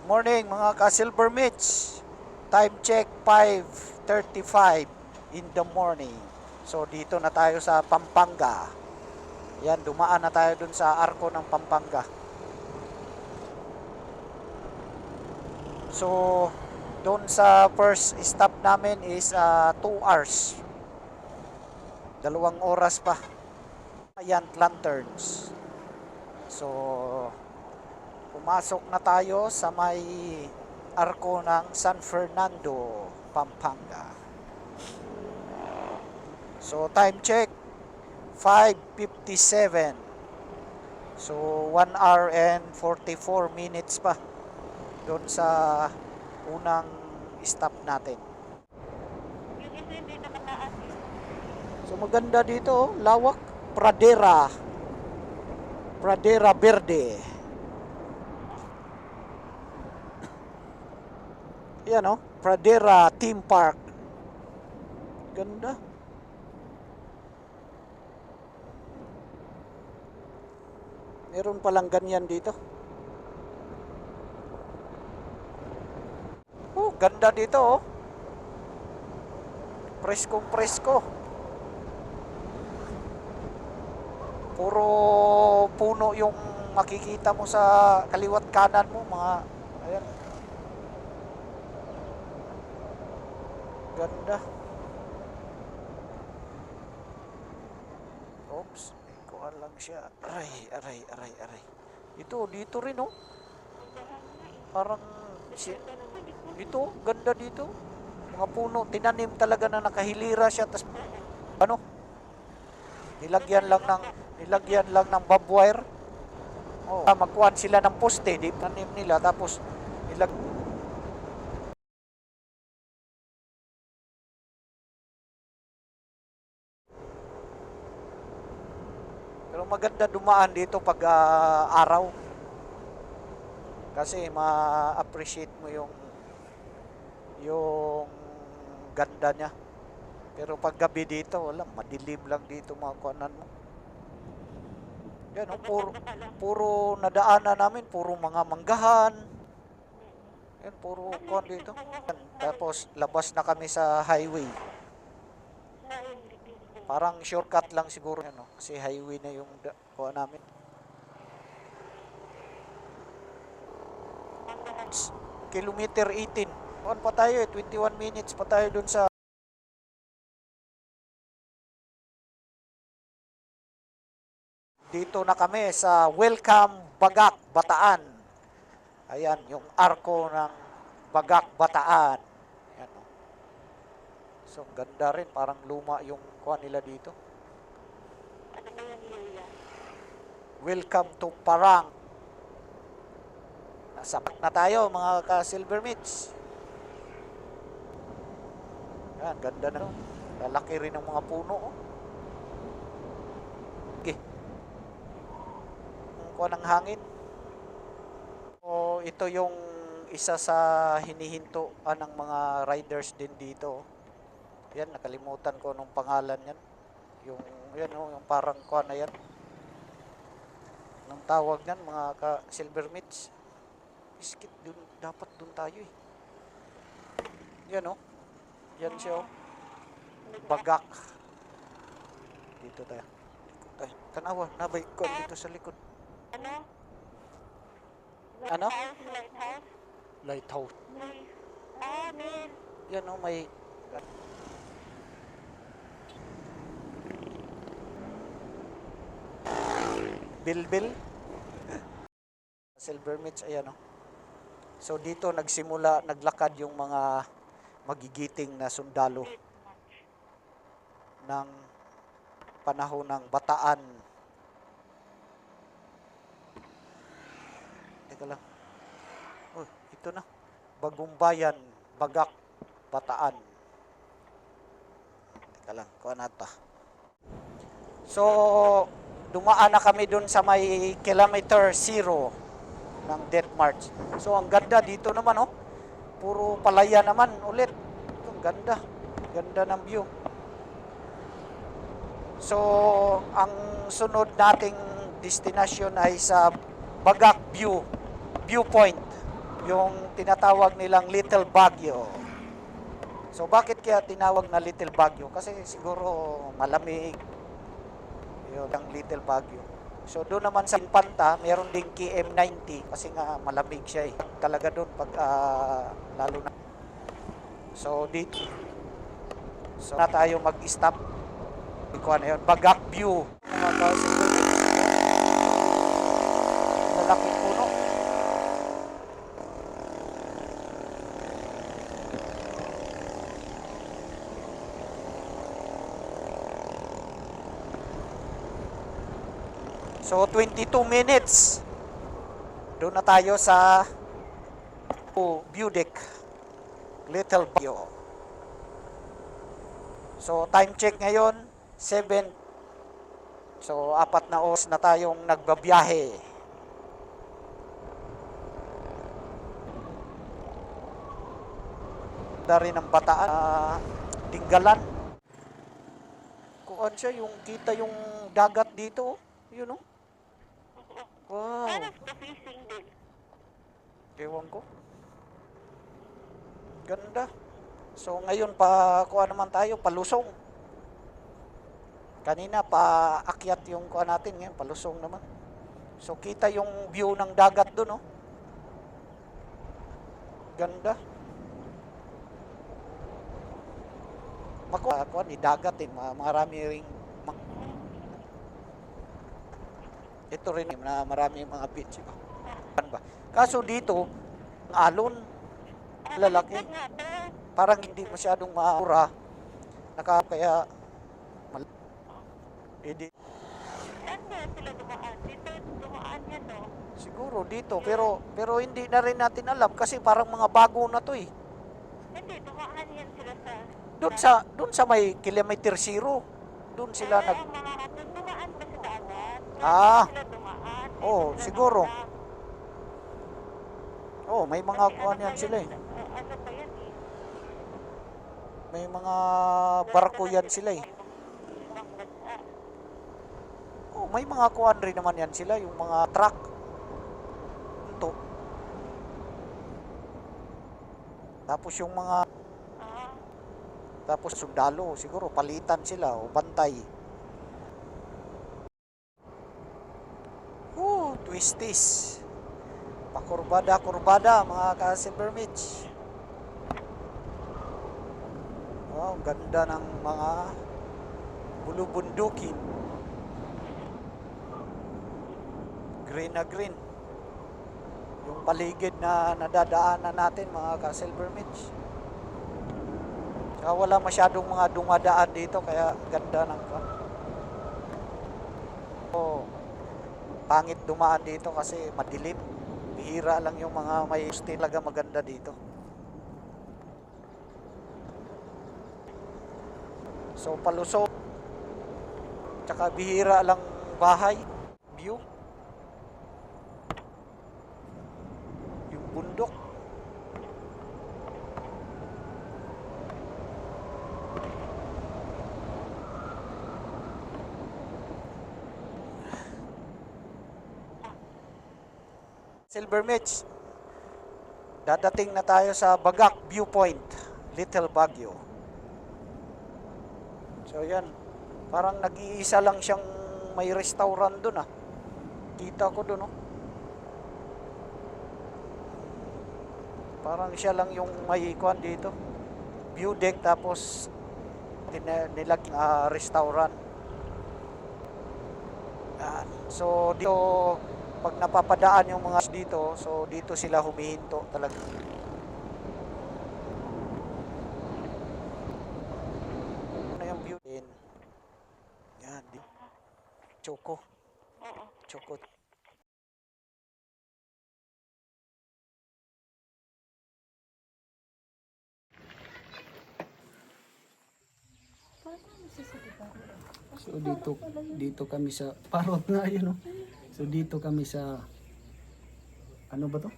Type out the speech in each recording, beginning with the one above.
Morning mga ka-Silver Mitch. Time check 5:35 in the morning. So dito na tayo sa Pampanga. Yan, dumaan na tayo dun sa arko ng Pampanga. So doon sa first stop namin is 2 hours. 2 oras pa. Ayan, lanterns. So pumasok na tayo sa may arko ng San Fernando, Pampanga. So time check 5:57. So 1 hour and 44 minutes pa doon sa unang stop natin. So maganda dito, lawak, Pradera Verde. Yan o, Pradera Theme Park. Ganda. Meron palang ganyan dito. Oh, ganda dito oh. Preskong-presko. Puro puno yung makikita mo sa kaliwat kanan mo, mga ayan. Ganda. Oops, ikuha lang siya. Aray. Dito rin oh. Parang dito, ganda dito. Mga puno, tinanim talaga na nakahilira siya. Tas ano? Nilagyan lang ng barbed wire. Oh, magkuhan sila ng poste, di tanim nila tapos pero maganda dumaan dito pag araw. Kasi ma-appreciate mo yung ganda niya. Pero pag gabi dito, wala, madilim lang dito mga kuanan mo. Yan, puro nadaanan namin, puro mga manggahan. Yan, puro kuan dito. Yan, tapos labas na kami sa highway. Parang shortcut lang siguro yan, no? Kasi highway na yung kuan namin. Kilometer 18. Kuan pa tayo 21 minutes pa tayo dun sa dito na kami sa Welcome Bagak, Bataan. Ayan, yung arko ng Bagak, Bataan. Ayan, oh. So, ganda rin. Parang luma yung kuha nila dito. Welcome to Parang. Nasa park na tayo, mga ka-Silver Mitch. Ayan, ganda na. Lalaki rin ng mga puno, oh. Okay. Kuha ng hangin. O, ito yung isa sa hinihintuan ng mga riders din dito. Yan, nakalimutan ko nung pangalan yan. Yung, yan o, yung parang kuha na yan. Anong tawag yan, mga ka-Silver Mitch? Biskit, dapat dun tayo eh. Yan o. Yan siya o. Bagak. Dito tayo. Tanawa, nabay ko dito sa likod. Ano? Lighthouse. Yan o, may Bilbil. Silver Mitch, ayan o. So dito naglakad yung mga magigiting na sundalo ng panahon ng Bataan. Teka lang. Oh, ito na. Bagumbayan, Bagak, Bataan. Teka lang, kuha na ito. So, dumaan na kami dun sa may kilometer 0 ng Death March. So, ang ganda dito naman, oh. Puro palaya naman ulit. Ang ganda. Ganda ng view. So, ang sunod nating destination ay sa Bagak Viewpoint. Yung tinatawag nilang Little Baguio. So bakit kaya tinawag na Little Baguio? Kasi siguro malamig. Yun, ang Little Baguio. So doon naman sa Infanta, meron ding KM90 kasi nga malamig siya eh. Talaga doon pag lalo na. So dito. So na tayo mag-stop. Ikuha na yun. Bagak View. Mga lalaking puno. So 22 minutes. Doon na tayo sa view deck. Little View. So time check ngayon 7. So 4 na oras na tayong nagbabiyahe. Dari ng Bataan, Tinggalan. Kuan siya yung kita yung dagat dito, yun know? Wow. Ewan ko. Ganda. So ngayon pa kuha naman tayo palusong. Kanina pa akyat yung kuha natin, ngayon palusong naman. So kita yung view ng dagat doon, no. Ganda. Makuha kuha ni dagat eh, marami ring ito rin na marami mga beach ba. Kaso dito alon lalaki. Parang hindi masyadong maura. Kaya hindi. Sila dumaan. Dito dumaan yan, no? Siguro dito, pero hindi na rin natin alam kasi parang mga bago na to eh. Hindi, dumaan yan sila doon sa may kilometer 0. Doon sila dumaan ba sa dagat? Sila dumaan. Oh, siguro. Oh, may mga kuan yan sila eh. Ano pa yan eh? May mga barko yan sila eh. Oh, may mga kuan rin naman yan sila, yung mga truck. Ito. Tapos yung mga tapos sundalo, siguro palitan sila o bantay. Twisties. Pakurbada-kurbada mga ka-Silver Mitch. Wow, ganda ng mga bulubundukin. Green na green. Yung paligid na nadadaanan natin mga ka-Silver Mitch. Saka wala masyadong mga dumadaan dito kaya ganda ng pangit dumaan dito kasi madilim. Bihira lang yung mga may talaga maganda dito. So palusok. Tsaka bihira lang bahay. View. Yung bundok. Silver Mitch, dadating na tayo sa Bagak Viewpoint, Little Baguio. So yan, parang nag-iisa lang siyang may restaurant doon ah. Kita ko doon oh. Parang siya lang yung may ikuan dito. View deck tapos nilagyan restaurant. So dito pag napapadaan yung mga dito, so dito sila humihinto talaga. Ano yung view din? Yan, Choco. Choco. So dito kami sa parot na yun oh. So dito kami sa ano ba to?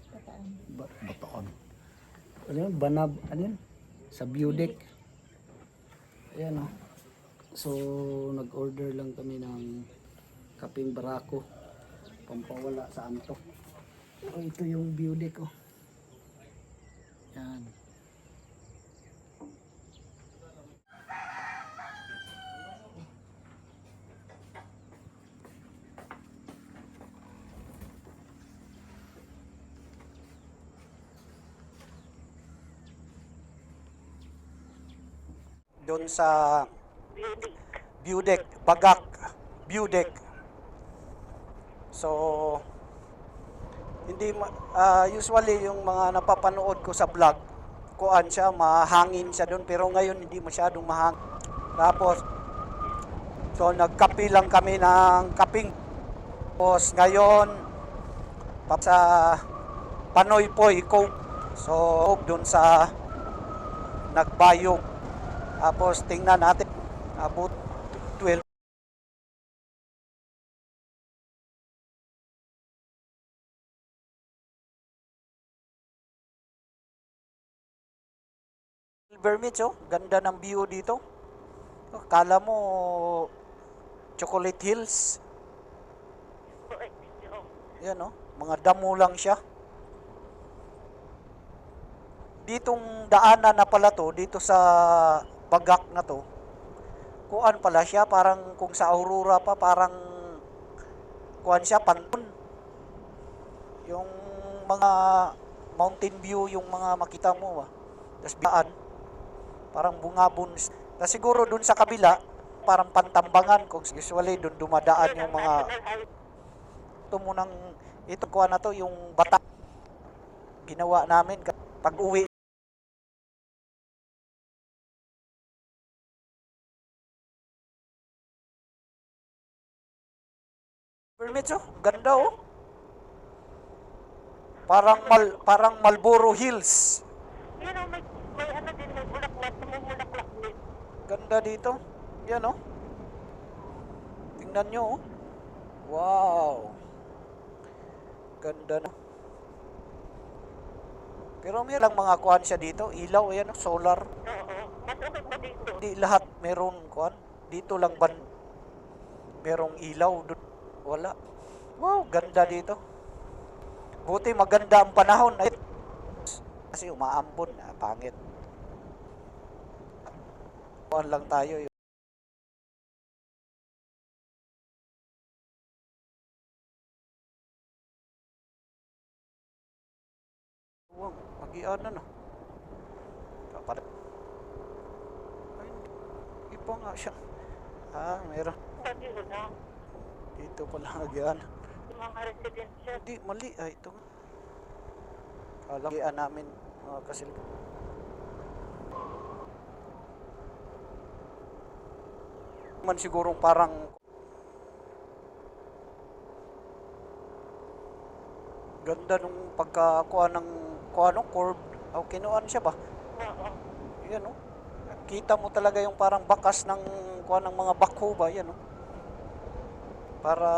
Bataan. Ano yun? Banab, ano yun? Sa view deck. Ayan oh. So nag-order lang kami ng kapeng barako. Pampawala sa antok. So ito yung view deck oh. doon sa view deck, Bagak view deck. So, hindi usually yung mga napapanood ko sa vlog, kuan siya, mahangin siya doon, pero ngayon hindi masyadong mahangin. Tapos, so nagkape lang kami ng kaping. Tapos ngayon, sa Panoy Poy Coke. So, doon sa nagbayog. Tapos tingnan natin, abot 12 Vermits, oh. Ganda ng view dito. Kala mo Chocolate Hills. Yan, oh. Mga damo lang siya. Ditong daanan na pala to, dito sa Bagak na to. Kuan pala siya, parang kung sa Aurora pa, parang kuan siya, panton. Yung mga mountain view, yung mga makita mo, ah. Tapos daan, parang bungabon. Na siguro dun sa kabila, parang pantambangan, kung usually dun dumadaan yung mga ito munang ito kuha na to yung bata ginawa namin pag uwi permits, oh. Ganda, oh. Parang Marlboro Hills. Yan o, may ano din, may bulaklak, namumulaklak din. Ganda dito. Yan, oh. Tingnan nyo, oh. Wow. Ganda na. Pero may lang mga kuhan siya dito. Ilaw, yan, oh. Solar. Oo, mas okay pa dito. Di lahat meron kuhan. Dito lang ban merong ilaw. Dun, wala. Wow, ganda dito. Buti maganda ang panahon. Kasi umaambon. Pangit. Kuhan lang tayo. Wow, magian na. Kapalit. Ay, iba nga siya. Meron. Sabi ko na, Dito pala nagyan. yung mga residensya. Hindi, mali. Ito nga. Kalagian namin mga kasil. Man siguro parang ganda nung pagkakuha ng kuha ng curve. Kinuan siya ba? Oo. Yan, oh. Kita mo talaga yung parang bakas ng kuha ng mga bakho ba? Yan, oh. Para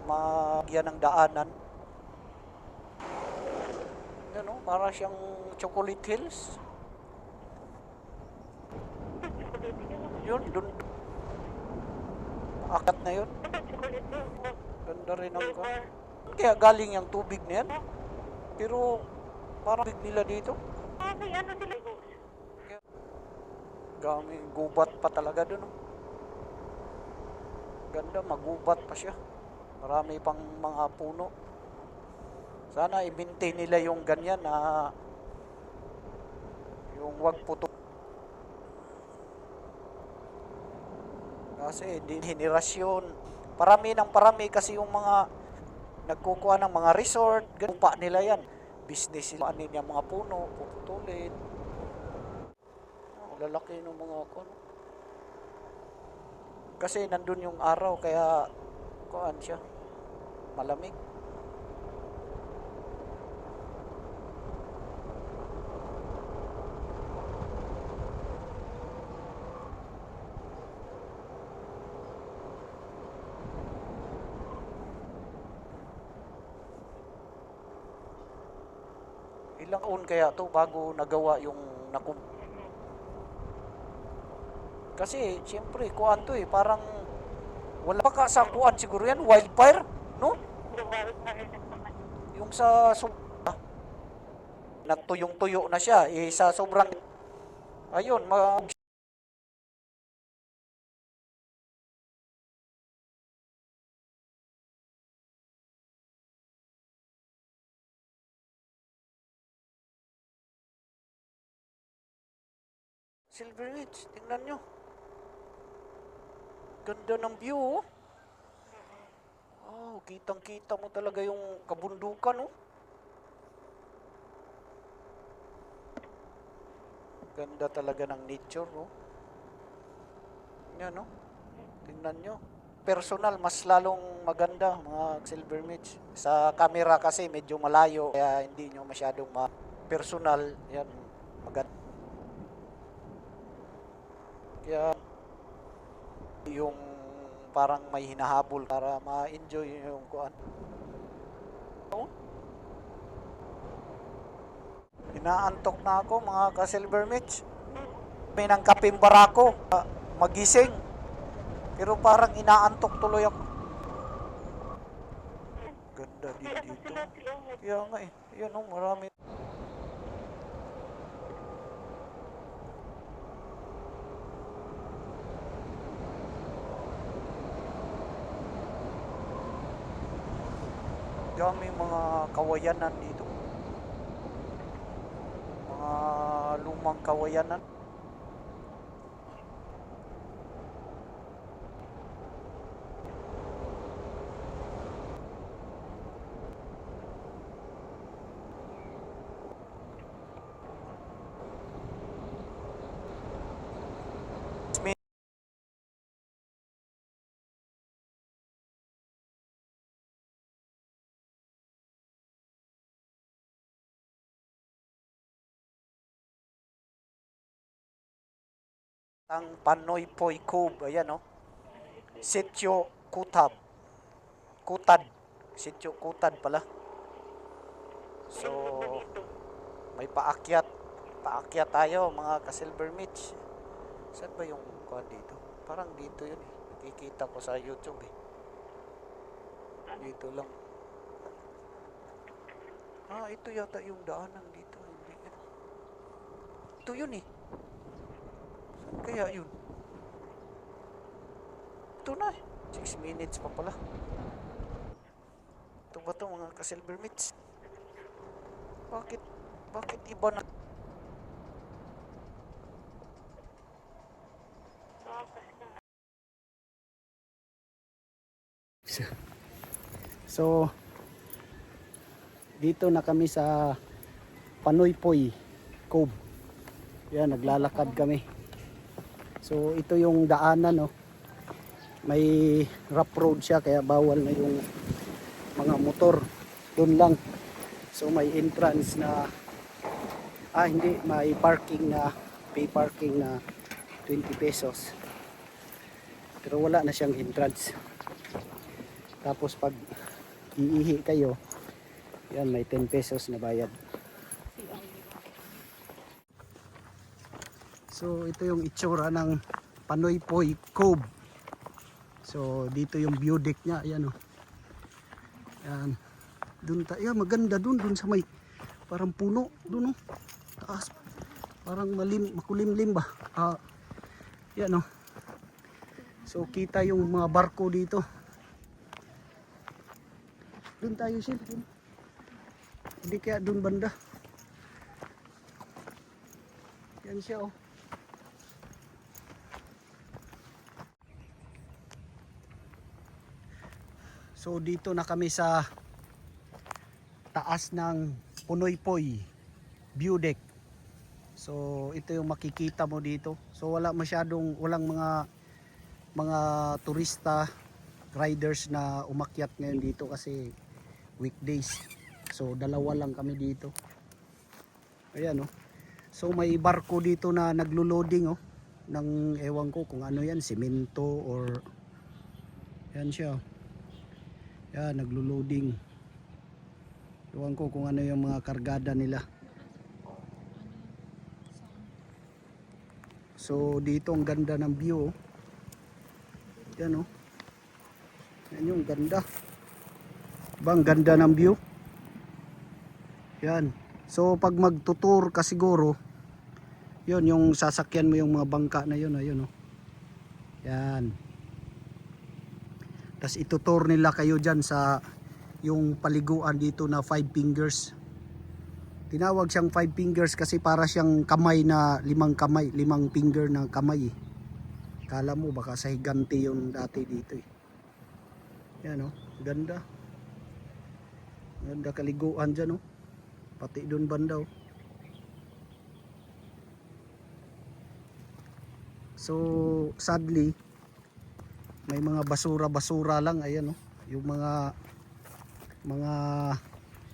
magyan ng daanan. Yan, oh. Para siyang Chocolate Hills. Yun, dun. Akat na yun. Chocolate yun. Ganda rin ang kaya galing yung tubig na yan. Pero parang tubig nila dito. May ano sila. Gaming gubat pa talaga dun. Oh. Ganda, magubat pa siya. Marami pang mga puno. Sana i-maintain nila yung ganyan na yung wag puto. Kasi hindi henerasyon. Parami ng parami kasi yung mga nagkukuha ng mga resort. Lupa nila yan. Business sila. Ano yung mga puno, puputulin. Lalaki ng mga kuno. Kasi nandun yung araw kaya kuan siya. Malamig. Ilang taon kaya to bago nagawa yung nakum. Kasi siyempre kuan to parang wala pa ka sa kuan siguro yan wildfire, no? Yung sa nagtuyong-tuyo na siya sa sobrang ayun Silver Ridge, tingnan nyo. Ganda ng view, oh. Oh, kitang-kita mo talaga yung kabundukan, oh. Ganda talaga ng nature, oh. Yan, oh. Tingnan nyo. Personal, mas lalong maganda, mga Silver Ridge. Sa camera kasi medyo malayo, kaya hindi nyo masyadong personal. Yan, maganda. Kaya yung parang may hinahabol para ma-enjoy yung kuan. Inaantok na ako mga ka-Silver Mitch. May nang kaping barako, magising. Pero parang inaantok tuloy ako. Ganda din dito. Kaya nga eh. Yan oh, marami. Dami mga kawayanan dito. Mga lumang kawayanan. Ang Panoy Poy Cove, ayan oh. Sitio Kutab. Kutad. Sitio Kutad pala. So, may paakyat. Paakyat tayo mga ka-Silver Mitch. Saan ba yung kuhan dito? Parang dito yun eh. Nakikita ko sa YouTube eh. Dito lang. Ah, ito yata yung daanan dito. Hindi yun. Ito yun eh. Saan kaya yun? Ito na eh. 6 minutes pa pala. Ito ba ito mga ka-Silver Mitch? Bakit iba na? So, dito na kami sa Panoy Poy Cove. Yan, naglalakad kami. So, ito yung daanan, no. May rough road siya, kaya bawal na yung mga motor. Doon lang. So, may entrance na, hindi, may parking na, pay parking na 20 pesos. Pero wala na siyang entrance. Tapos pag iihi kayo, yan, may 10 pesos na bayad. So ito yung itsura ng Panoy Poy Cove. So dito yung view deck niya, ayan oh. Yan. Doon tayo, maganda doon sa may parang puno doon oh. Taas. Parang makulimlim ba? Yan oh. So kita yung mga barko dito. Doon tayo siya. Hindi kaya doon banda. Yan siya oh. So dito na kami sa taas ng Panoy Poy view deck. So ito yung makikita mo dito. So walang mga turista riders na umakyat ngayon dito kasi weekdays. So dalawa lang kami dito. Ayan oh. So may barko dito na naglo-loading oh ng ewan ko kung ano yan, semento or yan siya. Yan, naglo-loading. Ewan ko kung ano yung mga kargada nila. So dito ang ganda ng view. Yan oh. Yan yung ganda. Bang ganda ng view. Yan. So pag magtutur ka siguro, yun yung sasakyan mo yung mga bangka na yun, ayun oh. Yan. Tas itutur nila kayo dyan sa yung paliguan dito na 5 fingers. Tinawag siyang five fingers kasi para siyang kamay na limang kamay, limang finger na kamay eh. Kala mo baka sa higante yung dati dito eh. Yan oh, ganda. Ganda kaliguan dyan oh. Pati doon banda oh. So sadly may mga basura-basura lang, ayan oh. Yung mga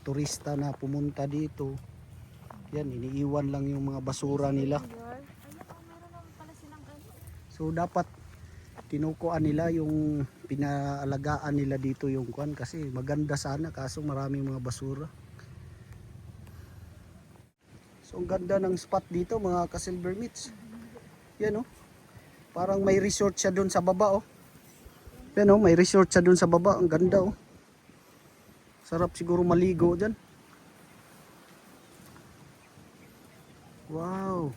turista na pumunta dito. Yan, iniiwan lang yung mga basura nila. So dapat tinukuan nila yung pinaalagaan nila dito yung kuan kasi maganda sana kaso maraming mga basura. So ang ganda ng spot dito mga ka-silver meats. Yan oh. Parang may resort siya doon sa baba oh. Yan oh, may resort siya doon sa baba. Ang ganda oh. Sarap siguro maligo dyan. Wow.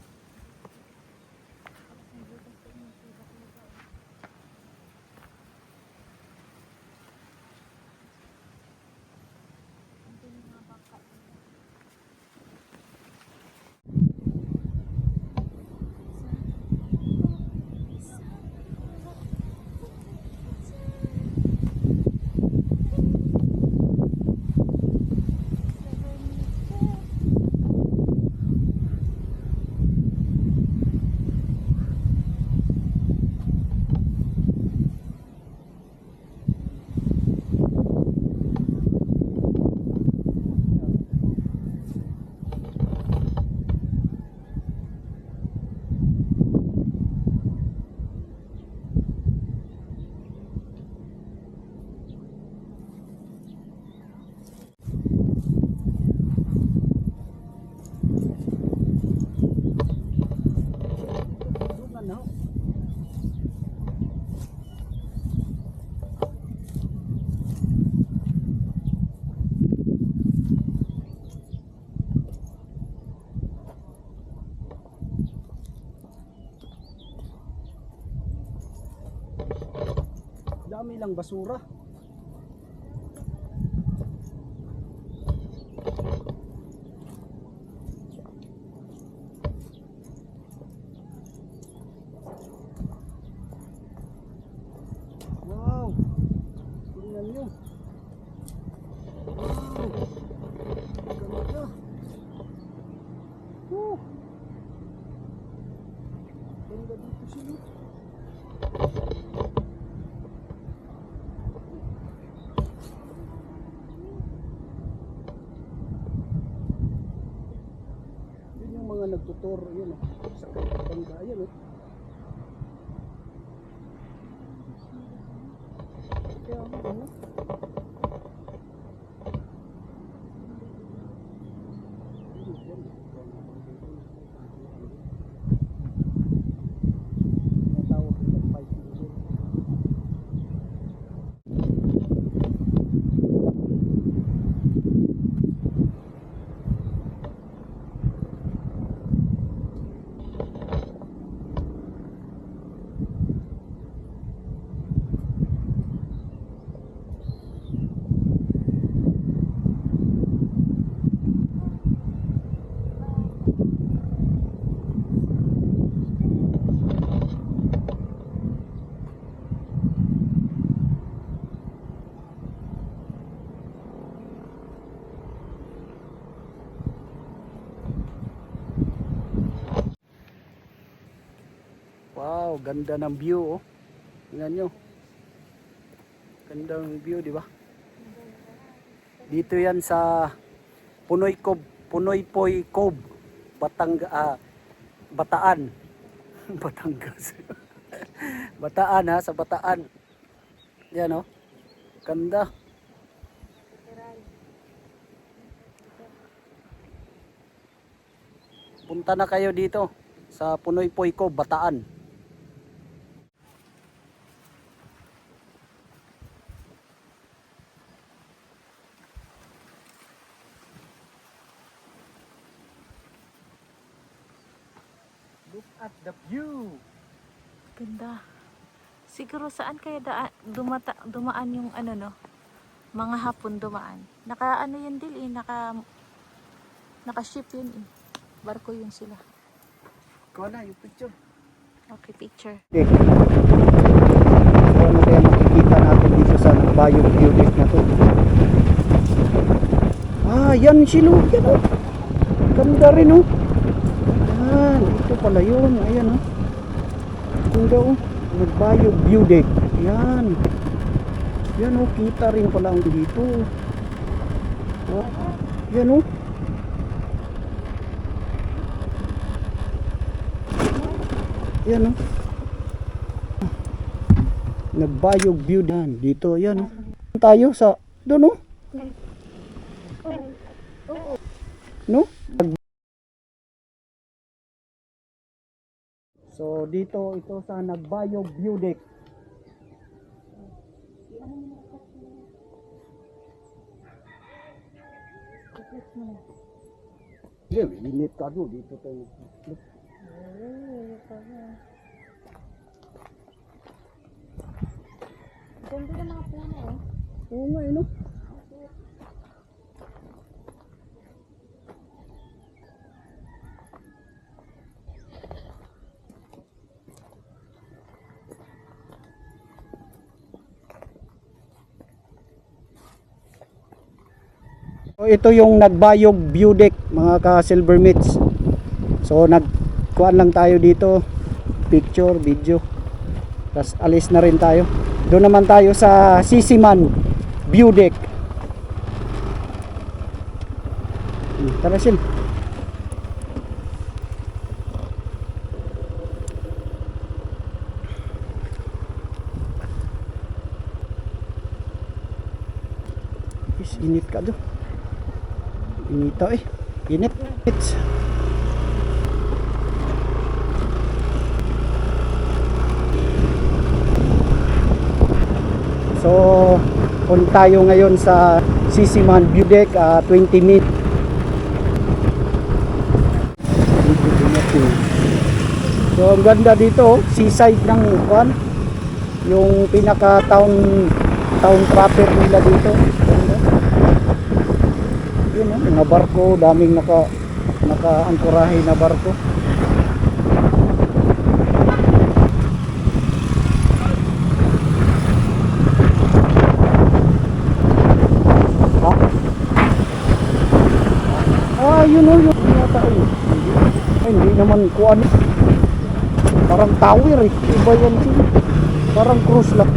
Dami lang basura. Wow. Tingnan nyo. Wow. Ganda. Woo. Ganda dito sila. Mga nagtutor yun oh, sa bangga yan oh. Kaya ano wow, ganda ng view oh. Tingnan nyo. Ganda ng view, di ba? Dito yan sa Punoy Poy Cove, Bataan. Batangas. Bataan ha, sa Bataan. Yan oh. Ganda. Punta na kayo dito sa Punoy Poy Cove, Bataan. Look at the view. Ganda. Siguro saan kaya dumaan yung ano no? Mga hapon dumaan. Naka ano yun dil eh, Nakaship yun eh. Barko yun sila. Ikaw na yung picture. Okay, picture. Okay. So ano kaya makikita natin dito sa Nagbayog View Deck na to? Ah, yan silog yan oh. Ganda rin oh. Yan, ito pala yun. Ayan oh. Ganda oh. Nagbayog View Deck. Yan. Yan oh, kita rin pala ang dito. Oh. Yan oh. Yan oh. Nagbayog View Dan dito, yan oh. Tayo sa doon oh. No? So dito ito sa Nagbayog View Deck. Yeah, init ka doon dito tayo. Ganda ng mga plano eh. Oo nga, no? So, ito yung Nagbayog View Deck, mga ka-silver meats. So nagkuhan lang tayo dito, picture, video. Tapos alis na rin tayo. Doon naman tayo sa Sisiman View Deck. Tara Sil. Init ka doon. Inita eh. Init. So, punta tayo ngayon sa Sisiman View Deck, 20 minutes. So, ang ganda dito, seaside ng Juan. Yung pinaka town proper nila dito. Ganda. Yun, mga barko, daming naka-angkorahe na barko. Yun o, yun yata eh. Ay, hindi naman kuan. Parang tower eh. Iba yan siya. Parang cruise lang.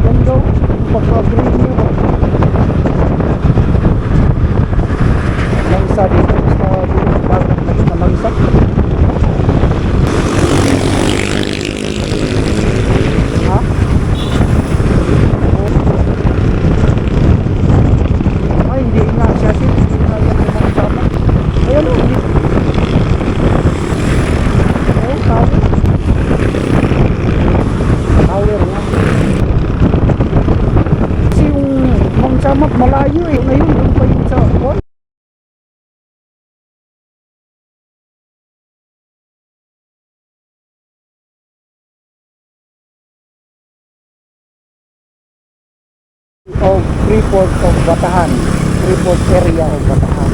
Ganda o. Pagka-green nyo. Langsa dito. Basta langsa. Malayo eh. Ngayon, doon pa yun sa Juan. Of Freeport of Batahan. Freeport area of Batahan.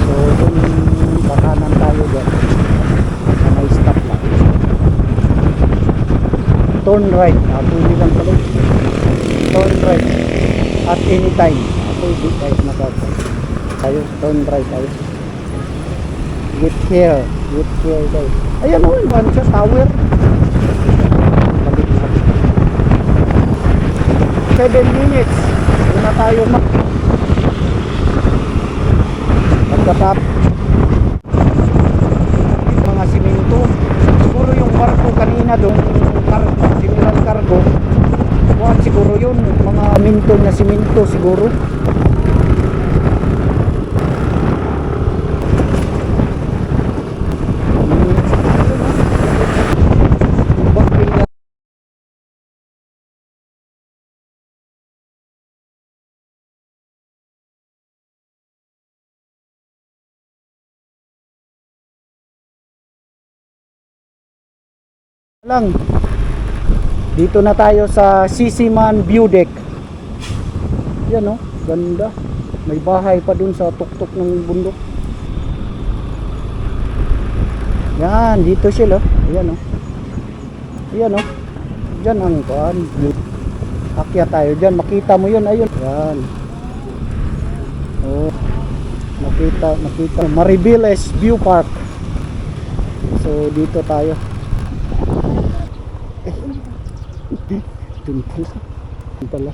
So, dun bakanan tayo dyan. May stop lang. Turn right. Tuloy lang pala. Turn right. At any time. Pwede kahit nakapag. Tayo, turn right tayo. Get here. Get here daw. Ayan o, iban siya. Tower. 7 minutes. Doon na tayo pagkatap. Mga simento. Siguro yung barko kanina doon, general cargo. Kuhan siguro yun. Mga minto na simento siguro. Lang. Dito na tayo sa Sisiman View Deck. Yan oh, ganda. May bahay pa dun sa tuktok ng bundok. Yan, dito sila. Ayan oh. Ayan oh. Diyan ang kuan. Akyat tayo diyan, makita mo 'yun, ayun. Yan. Oh. Makita Maribiles View Park. So dito tayo. Dun pala.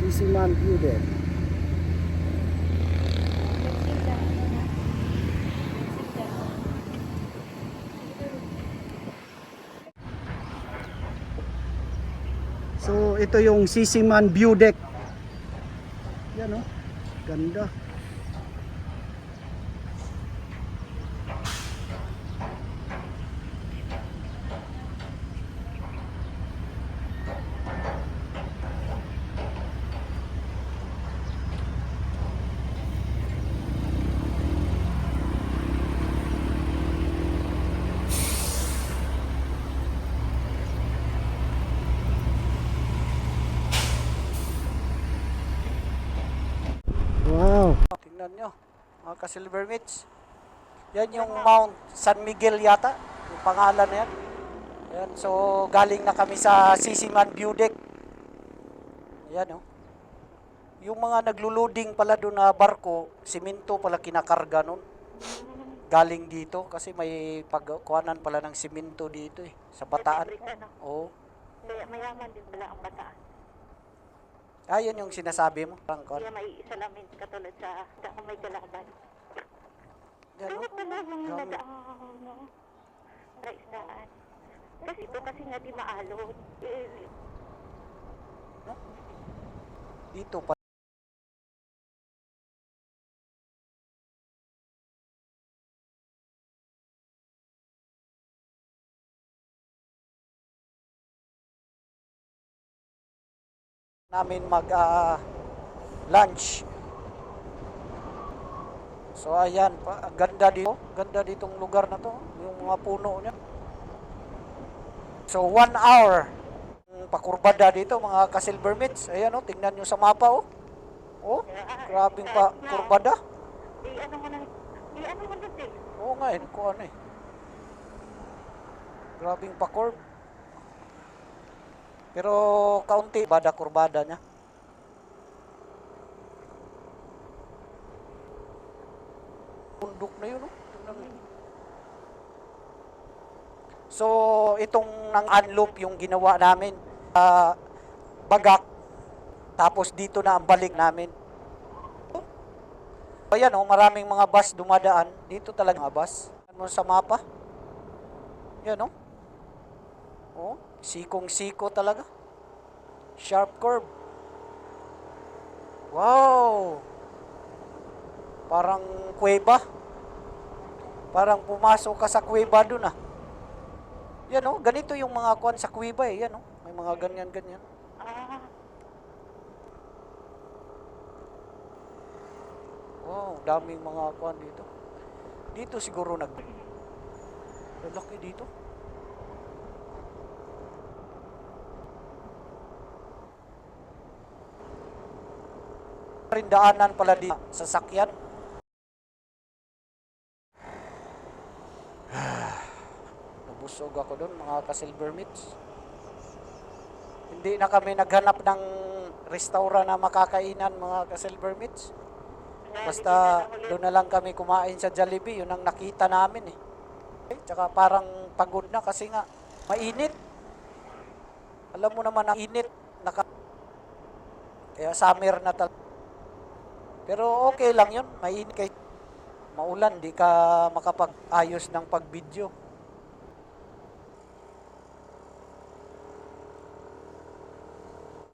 Sisiman View Deck. So ito yung Sisiman view deck. Yan oh. Ganda. Wow. Tingnan nyo, mga ka-silver meats. Yan yung Mount San Miguel yata, yung pangalan na yan. Ayan, so galing na kami sa Sisiman View Deck. Ayan oh. Yung mga naglo-loading pala doon na barko, simento pala kinakarga nun. Galing dito kasi may pagkuhanan pala ng simento dito eh, sa Bataan. Ano? Oo. Mayaman din pala ang bataan. Ah, yun yung sinasabi mo. Rangkon. Kaya may salamin katulad sa may kalaban. Yan Ano oh. pala yung Dami. nadaang no? Raisdaan. Kasi ito kasi nga di maalon. Dito pa. Namin mag lunch. So ayan, ang ganda dito. Ganda ditong lugar na to, yung mga puno niya. So 1 hour pakurbada dito mga ka-silver meats. Ayan oh, tingnan nyo sa mapa oh. Oh, grabing pa kurbada. Ano mo na din. Oo nga, ko ano eh. Grabing pa-curve. Pero kaunti kurbada niya. Bundok na yun, oh. Tingnan mo. So, itong nang unloop yung ginawa namin. Bagak. Tapos dito na ang balik namin. Ayan, oh, maraming mga bus dumadaan. Dito talaga mga bus. Ano sa mapa? Yan, oh. Oh, sikong-siko talaga. Sharp curve. Wow! Parang kuweba. Parang pumasok ka sa kuweba dun ah. Yan oh, ganito yung mga kuwan sa kuweba eh. Yan oh, may mga ganyan-ganyan. Wow, daming mga kuwan dito. Dito siguro lalaki dito. Rin daanan pala di sasakyan. Nabusog ako doon mga ka-silver meats. Hindi na kami naghanap ng restaurant na makakainan mga ka-silver meats. Basta doon na lang kami kumain sa Jollibee, yun ang nakita namin eh. Tsaka parang pagod na kasi nga mainit. Alam mo naman ang init. Kaya summer na talaga. Pero okay lang yun, mainit kay maulan, di ka makapag-ayos ng pag-video.